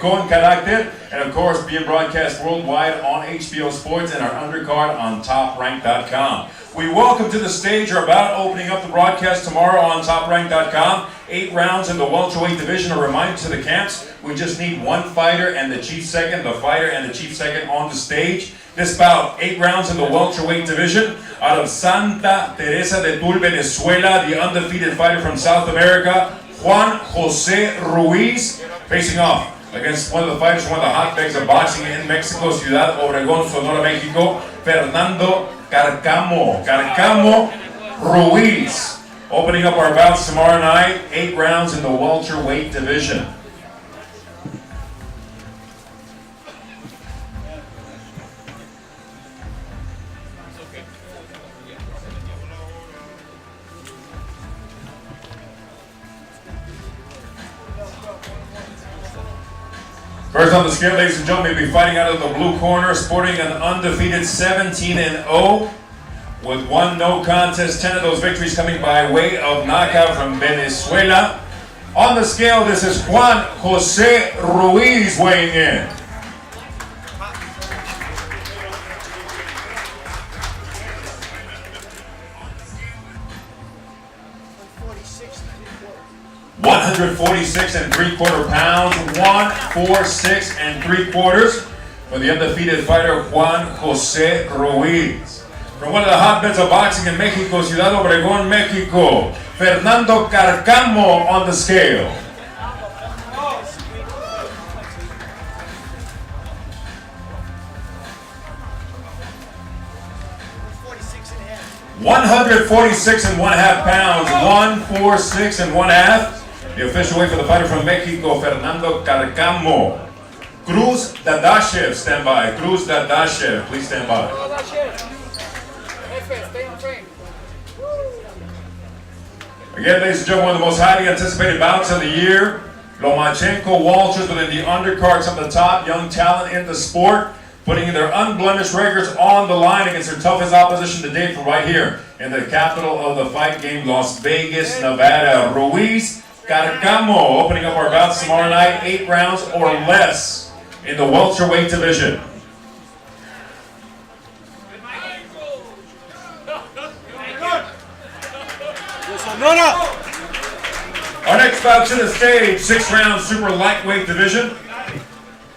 con carácter, and of course being broadcast worldwide on HBO Sports and our undercard on TopRank.com. We welcome to the stage, are about opening up the broadcast tomorrow on TopRank.com. 8 rounds in the welterweight division. A reminder to the camps, we just need one fighter and the chief second, the fighter and the chief second on the stage. This bout, 8 rounds in the welterweight division. Out of Santa Teresa de Tul, Venezuela, the undefeated fighter from South America, Juan Jose Ruiz, facing off against one of the fighters from one of the hotbeds of boxing in Mexico, Ciudad Obregón, Sonora, Mexico, Fernando Carcamo Ruiz. Opening up our bouts tomorrow night, 8 rounds in the welterweight division. First on the scale, ladies and gentlemen, will be fighting out of the blue corner, sporting an undefeated 17-0 with 1 no contest, 10 of those victories coming by way of knockout from Venezuela. On the scale, this is Juan Jose Ruiz weighing in. $146.75 pounds, 146.75 for the undefeated fighter Juan Jose Ruiz. From one of the hotbeds of boxing in Mexico, Ciudad Obregón, Mexico, Fernando Carcamo on the scale. $146.5 pounds, 146.5. The official weight for the fighter from Mexico, Fernando Carcamo. Cruz Dadashev, stand by. Cruz Dadashev, please stand by. Again, ladies and gentlemen, one of the most highly anticipated bouts of the year. Lomachenko Walters within the undercards of the top young talent in the sport, putting their unblemished records on the line against their toughest opposition to date from right here in the capital of the fight game, Las Vegas, Nevada. Ruiz Carcamo opening up our bouts tomorrow night, 8 rounds or less in the welterweight division. Our next bout to the stage, 6-round super lightweight division.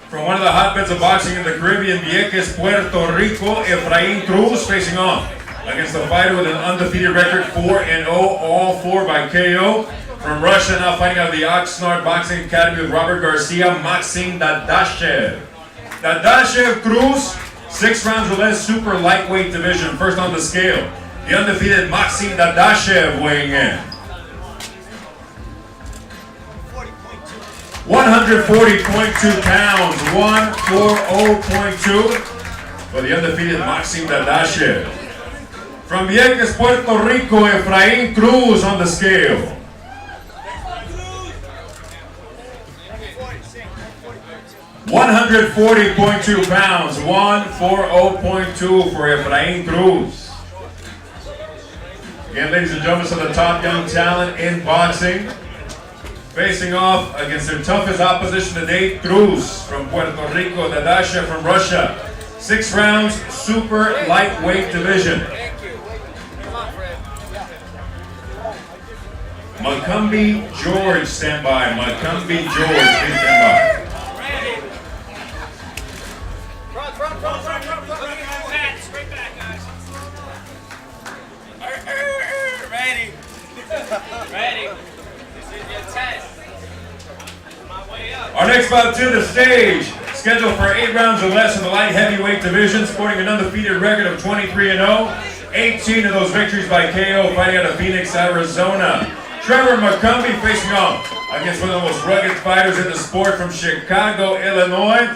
From one of the hotbeds of boxing in the Caribbean, Vieques, Puerto Rico, Efrain Cruz facing off against a fighter with an undefeated record, 4-0, all 4 by KO. From Russia, now fighting out of the Oxnard Boxing Academy with Robert Garcia, Maxim Dadashev. Dadashev Cruz, 6 rounds or less, super lightweight division. First on the scale, the undefeated Maxim Dadashev weighing in. 140.2 pounds, 140.2 for the undefeated Maxim Dadashev. From Vieques, Puerto Rico, Efrain Cruz on the scale. 140.2 pounds, 140.2 for Efrain Cruz. Again, ladies and gentlemen, some of the top young talent in boxing, facing off against their toughest opposition to date, Cruz from Puerto Rico, Dadashev from Russia. 6 rounds, super lightweight division. Macumbi George, stand by. Macumbi George, please stand by. Ready. This is your test. My way up. Our next bout to the stage, scheduled for 8 rounds or less in the light heavyweight division, sporting an undefeated record of 23-0, 18 of those victories by KO, fighting out of Phoenix, Arizona. Trevor Macumbi facing off against one of the most rugged fighters in the sport from Chicago, Illinois,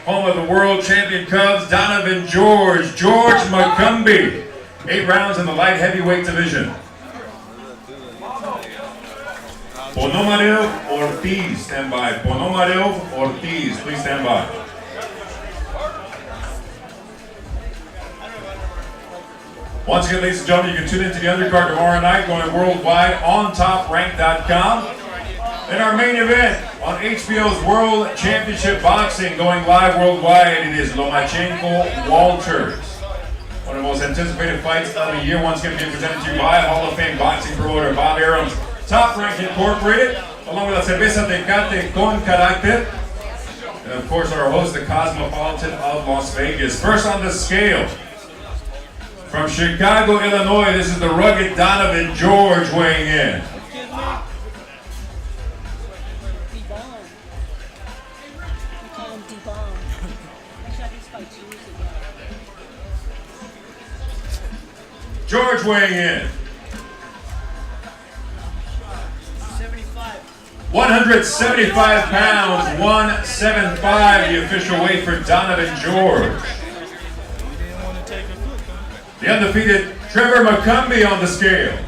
home of the world champion Cubs, Donovan George. George Macumbi. 8 rounds in the light heavyweight division. Ponomarev Ortiz, stand by. Ponomarev Ortiz, please stand by. Once again, ladies and gentlemen, you can tune into the undercard tomorrow night, going worldwide on TopRank.com. In our main event on HBO's World Championship Boxing, going live worldwide, it is Lomachenko Walters. One of the most anticipated fights of the year, once again being presented to you by Hall of Fame boxing promoter Bob Arum's Top Rank Incorporated, along with La Cerveza Tecate con Carácter. And of course, our host, the Cosmopolitan of Las Vegas. First on the scale, from Chicago, Illinois, this is the rugged Donovan George weighing in. George weighing in. 175 pounds, 175, the official weight for Donovan George. The undefeated Trevor McCumbee on the scale.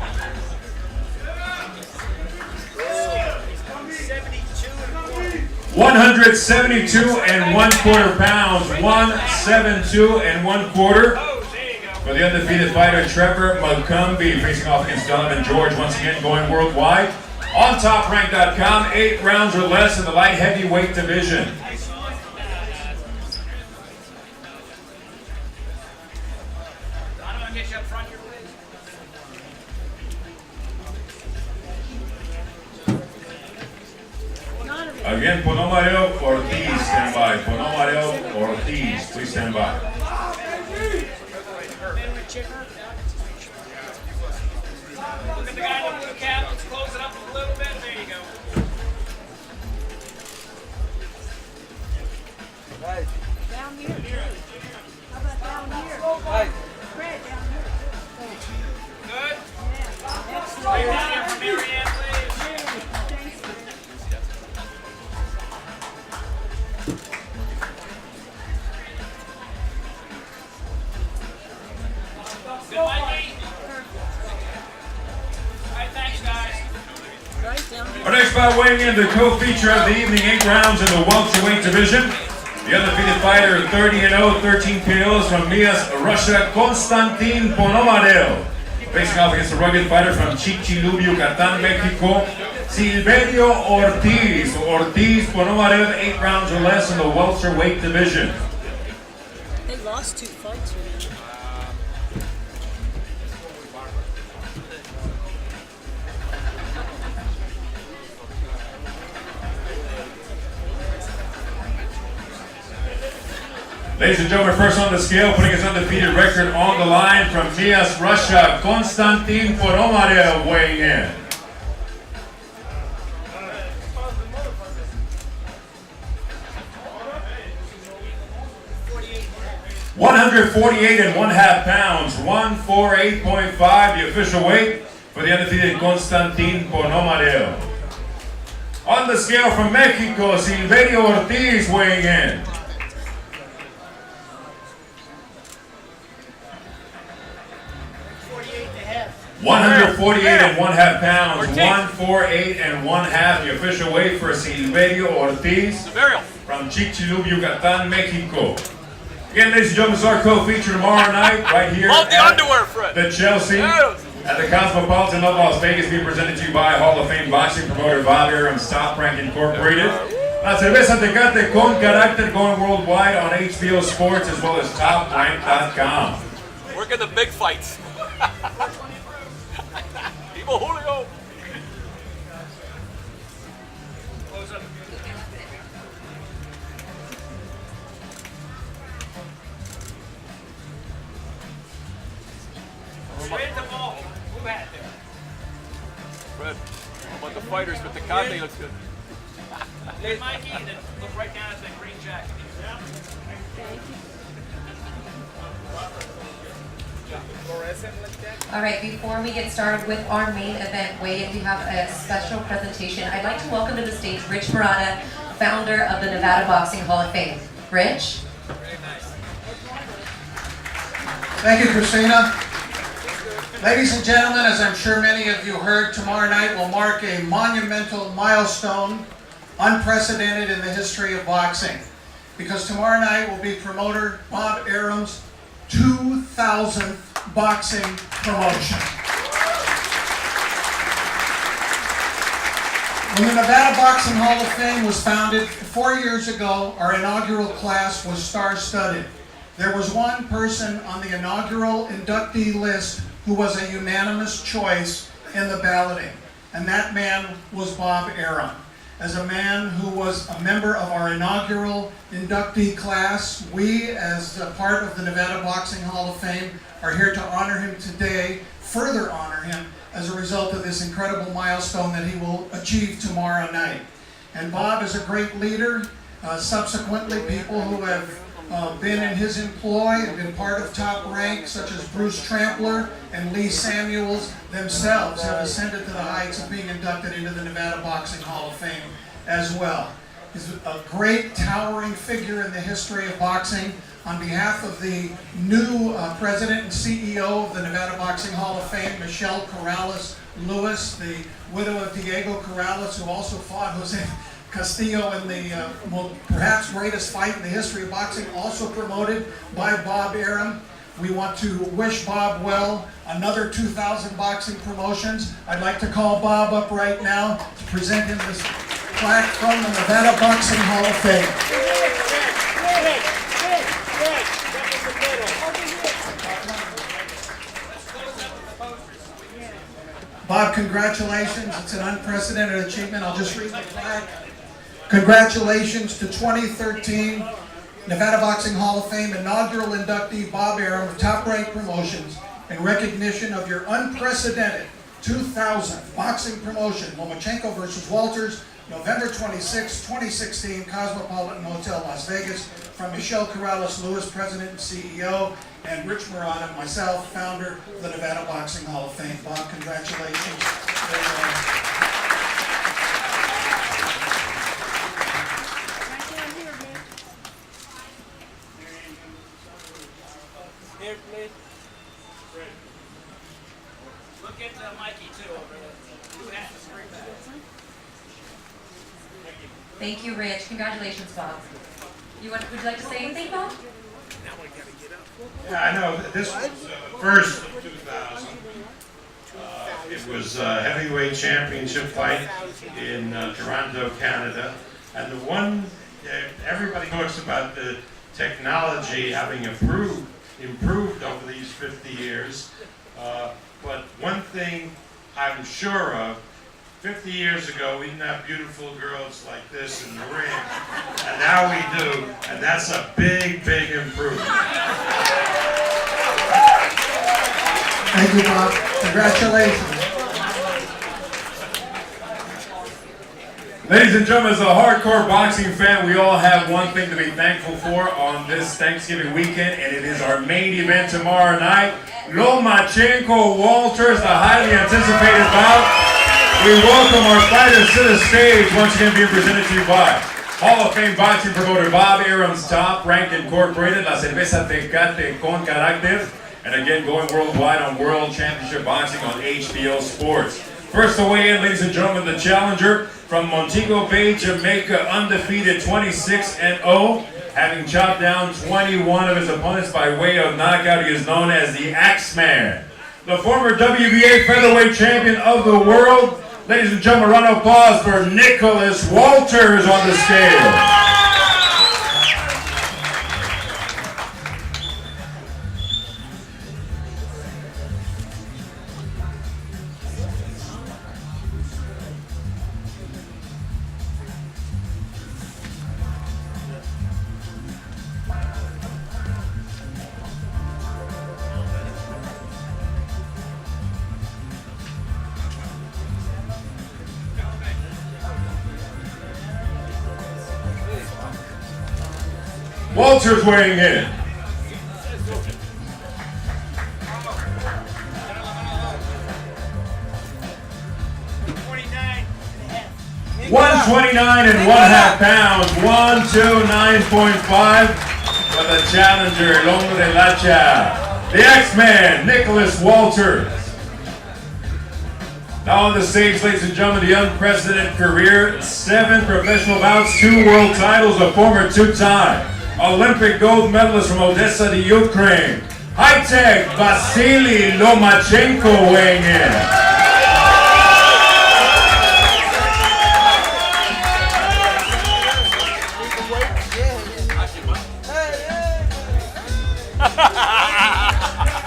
172 and 1/4 pounds, 172 and 1/4. For the undefeated fighter Trevor McCumbee, facing off against Donovan George, once again going worldwide. On TopRank.com, 8 rounds or less in the light heavyweight division. Again, Ponomario Ortiz, stand by. Ponomario Ortiz, please stand by. Look at the guy in the blue cap. Let's close it up a little bit. There you go. Right. Down here. How about down here? Right. Fred, down here. Good. Yeah. Excellent. Right down here for Marianne, please. Thanks. Good, Mikey. All right, thanks, guys. Right down here. Our next bout weighing in, the co-feature of the evening, 8 rounds in the welterweight division. The undefeated fighter, 30-0, 13 KOs from Mias, Russia, Konstantin Ponomarev. Facing off against the rugged fighter from Chicxulub, Yucatan, Mexico, Silverio Ortiz. Ortiz, Ponomarev, 8 rounds or less in the welterweight division. They lost 2 fights here. Ladies and gentlemen, first on the scale, putting his undefeated record on the line from Mias, Russia, Konstantin Ponomarev weighing in. 148 and 1/2 pounds, 148.5, the official weight for the undefeated Konstantin Ponomarev. On the scale from Mexico, Silverio Ortiz weighing in. 148 and 1/2 pounds, 148 and 1/2, the official weight for Silverio Ortiz from Chicxulub, Yucatan, Mexico. Again, ladies and gentlemen, this is our co-feature tomorrow night, right here Love the at underwear, Fred. the Chelsea, at the Cosmopolitan of Las Vegas, being presented to you by Hall of Fame boxing promoter Bob Arum's Top Rank Incorporated. La Cerveza Tecate con Carácter, going worldwide on HBO Sports as well as TopRank.com. Work at the big fights. Viva Julio. Close up. Straight the ball. Who had it there? Fred, how about the fighters with the Tecate? Looks good. Hey, Mikey, and then look right down at the green jacket. All right, before we get started with our main event weigh-in, we have a special presentation. I'd like to welcome to the stage Rich Murata, founder of the Nevada Boxing Hall of Fame. Rich? Thank you, Christina. Ladies and gentlemen, as I'm sure many of you heard, tomorrow night will mark a monumental milestone, unprecedented in the history of boxing. Because tomorrow night will be promoter Bob Arum's 2,000th boxing promotion. When the Nevada Boxing Hall of Fame was founded 4 years ago, our inaugural class was star-studded. There was one person on the inaugural inductee list who was a unanimous choice in the balloting, and that man was Bob Arum. As a man who was a member of our inaugural inductee class, we, as a part of the Nevada Boxing Hall of Fame, are here to honor him today, further honor him, as a result of this incredible milestone that he will achieve tomorrow night. And Bob is a great leader. Subsequently, people who have been in his employ and been part of Top Rank, such as Bruce Trampler and Lee Samuels themselves, have ascended to the heights of being inducted into the Nevada Boxing Hall of Fame as well. He's a great, towering figure in the history of boxing. On behalf of the new president and CEO of the Nevada Boxing Hall of Fame, Michelle Corrales-Lewis, the widow of Diego Corrales, who also fought Jose Castillo in the perhaps greatest fight in the history of boxing, also promoted by Bob Arum. We want to wish Bob well, another 2,000 boxing promotions. I'd like to call Bob up right now to present him this plaque from the Nevada Boxing Hall of Fame. Bob, congratulations. It's an unprecedented achievement. I'll just read the plaque. Congratulations to 2013 Nevada Boxing Hall of Fame inaugural inductee Bob Arum of Top Rank Promotions in recognition of your unprecedented 2000 boxing promotion, Lomachenko versus Walters, November 26, 2016, Cosmopolitan Hotel, Las Vegas, from Michelle Corrales-Lewis, President and CEO, and Rich Murata, myself, founder of the Nevada Boxing Hall of Fame. Bob, congratulations. Here, please. Look at Mikey too over there. Who has the screen back? Thank you, Rich. Congratulations, Bob. Would you like to say anything, Bob? Yeah, I know. This was first of 2000. It was a heavyweight championship fight in Toronto, Canada. And the one, everybody talks about the technology having improved over these 50 years. But one thing I'm sure of, 50 years ago, we didn't have beautiful girls like this in the ring, and now we do, and that's a big, big improvement. Thank you, Bob. Congratulations. Ladies and gentlemen, as a hardcore boxing fan, we all have one thing to be thankful for on this Thanksgiving weekend, and it is our main event tomorrow night. Lomachenko Walters, the highly anticipated bout. We welcome our fighters to the stage, once again being presented to you by Hall of Fame boxing promoter Bob Arum's Top Rank Incorporated, La Cerveza Tecate con Carácter, and again going worldwide on World Championship Boxing on HBO Sports. First to weigh in, ladies and gentlemen, the challenger from Montego Bay, Jamaica, undefeated 26-0, having chopped down 21 of his opponents by way of knockout. He is known as the Axeman. The former WBA featherweight champion of the world. Ladies and gentlemen, round of applause for Nicholas Walters on the scale. Walters weighing in. $129.5 pounds, 129.5 for the challenger, el hombre de Lacha, the X-Man, Nicholas Walters. Now on the stage, ladies and gentlemen, the unprecedented career, 7 professional bouts, 2 world titles, a former 2-time Olympic gold medalist from Odessa, the Ukraine. High-tech VASYL Lomachenko weighing in.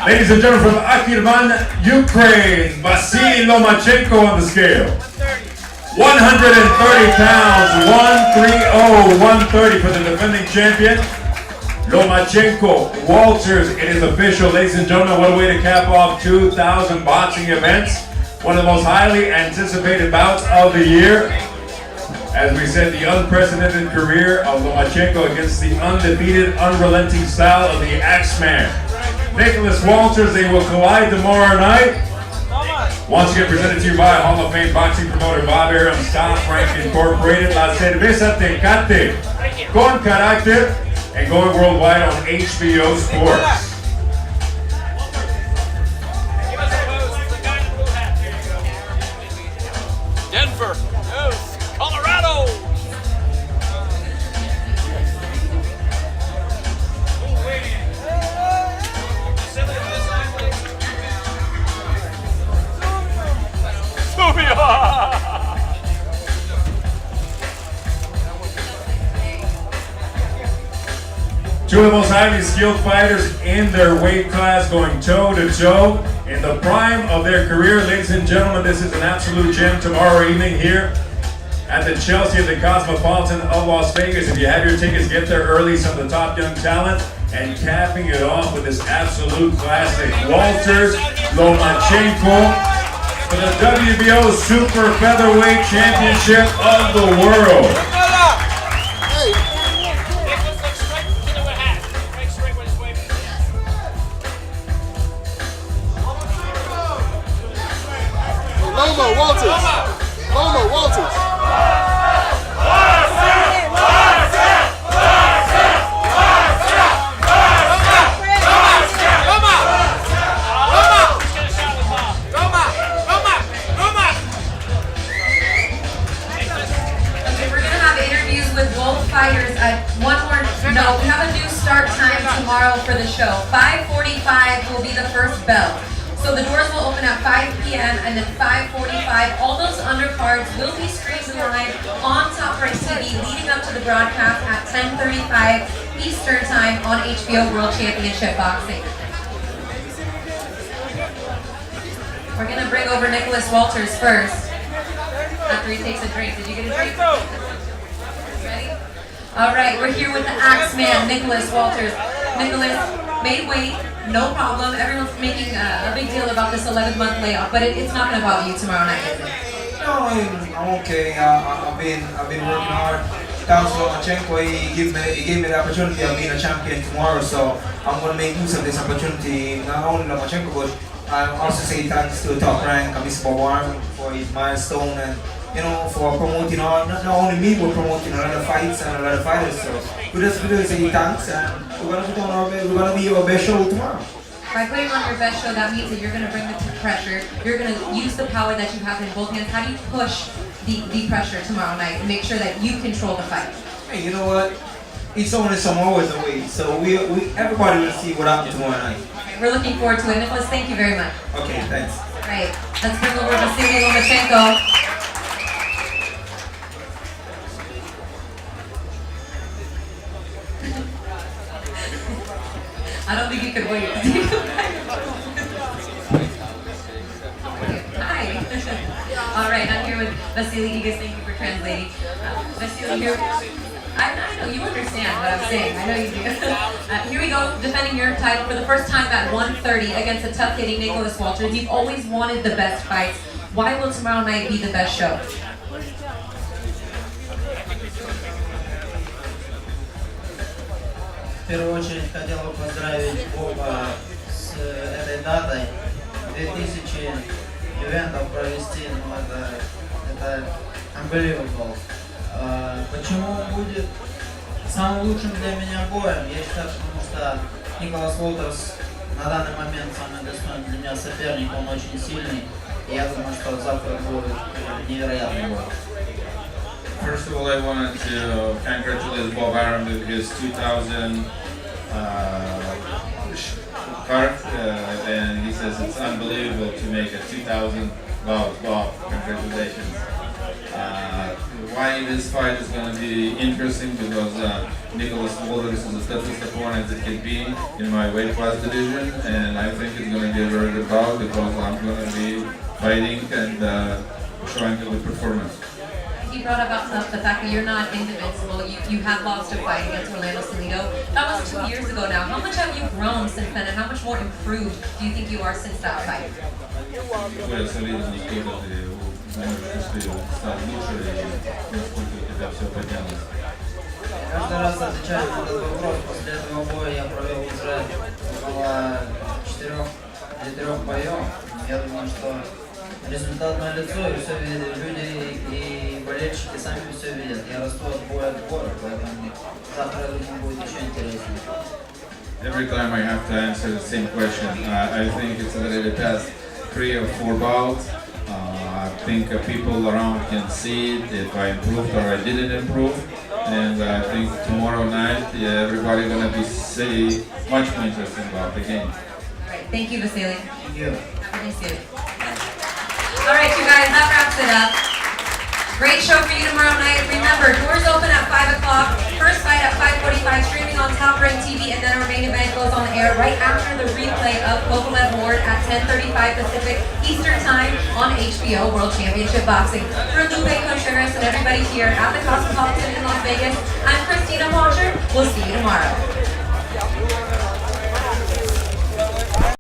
Ladies and gentlemen, from Akirman, Ukraine, VASYL LOMACHENKO on the scale. 130 pounds, 130 for the defending champion. Lomachenko, Walters, it is official, ladies and gentlemen. What a way to cap off 2,000 boxing events. One of the most highly anticipated bouts of the year. As we said, the unprecedented career of Lomachenko against the undefeated, unrelenting style of the Axeman. Nicholas Walters, they will collide tomorrow night. Once again, presented to you by Hall of Fame boxing promoter Bob Arum's Top Rank Incorporated, La Cerveza Tecate, con carácter, and going worldwide on HBO Sports. Denver, yes, Colorado. Two of the most highly skilled fighters in their weight class, going toe to toe in the prime of their career. Ladies and gentlemen, this is an absolute gem tomorrow evening here at the Chelsea of the Cosmopolitan of Las Vegas. If you have your tickets, get there early. Some of the top young talent, and capping it off with this absolute classic, Walters Lomachenko for the WBO Super Featherweight Championship of the world. Loma Walters. Loma Walters. Fighters at one more. No, we have a new start time tomorrow for the show. 5:45 will be the first bell. So the doors will open at 5 p.m. and then 5:45. All those undercards will be streamed live on Top Rank TV leading up to the broadcast at 10:35 Eastern Time on HBO World Championship Boxing. We're gonna bring over Nicholas Walters first after he takes a drink. Did you get a drink? Ready? All right, we're here with the Axeman, Nicholas Walters. Nicholas made weight, no problem. Everyone's making a big deal about this 11-month layoff, but it's not going to bother you tomorrow night, is it? No, I'm okay. I've been working hard. Thanks to Lomachenko, he gave me the opportunity of being a champion tomorrow, so I'm going to make use of this opportunity. Not only Lomachenko, but I also say thanks to Top Rank, Mr. Bawarm for his milestone, and for promoting not only me, but promoting a lot of fights and a lot of fighters. So we just say thanks, and we're gonna be your best show tomorrow. By putting on your best show, that means that you're gonna bring the pressure. You're gonna use the power that you have in both hands. How do you push the pressure tomorrow night and make sure that you control the fight? Hey, you know what? It's only some hours away, so everybody will see what happens tomorrow night. Okay, we're looking forward to it. Nicholas, thank you very much. Okay, thanks. All right, let's bring over VASYL Lomachenko. I don't think you could wait. Hi. All right, I'm here with VASYL. You guys, thank you for translating. VASYL here. I know you understand what I'm saying. I know you do. Here we go, defending your title for the first time at 130 against a tough-hitting Nicholas Walters. You've always wanted the best fights. Why will tomorrow night be the best show? В первую очередь хотел бы поздравить Боба с этой датой. 2000 ивентов провести, это unbelievable. Почему он будет самым лучшим для меня боем? Я считаю, потому что Николас Уолтерс на данный момент самый достойный для меня соперник, он очень сильный. И я думаю, что завтра будет невероятный бой. First of all, I wanted to congratulate Bob Arum with his 2000 card, and he says it's unbelievable to make a 2000 Bob, congratulations. why this fight is going to be interesting because Nicholas Walters is the toughest opponent it can be in my weight class division, and I think it's going to be a very good bout because I'm going to be fighting and showing a good performance. You brought up the fact that you're not invincible. You have lost a fight against Orlando Salido. That was 2 years ago now. How much have you grown since then, and how much more improved do you think you are since that fight? Более солидный кто-то, ты стал лучше, и насколько у тебя все поднялось. Каждый раз отвечаю на этот вопрос. После этого боя я провел уже около 4 или 3 боев. Я думаю, что результат налицо, и все видят люди, и болельщики сами все видят. Я расту от боя к бою, поэтому завтра, я думаю, будет еще интереснее. Every time I have to answer the same question, I think it's already past 3 or 4 bouts. I think people around can see it if I improved or I didn't improve. And I think tomorrow night, everybody's going to be much more interested about the game. All right, thank you, VASYL. Thank you. Have a nice day. All right, you guys, that wraps it up. Great show for you tomorrow night. Remember, doors open at 5 o'clock. First fight at 5:45, streaming on Top Rank TV, and then our main event goes on the air right after the replay of Kovalev Ward at 10:35 Pacific Eastern Time on HBO World Championship Boxing. For Lupe Contreras and everybody here at the Cosmopolitan in Las Vegas, I'm Christina Watcher. We'll see you tomorrow.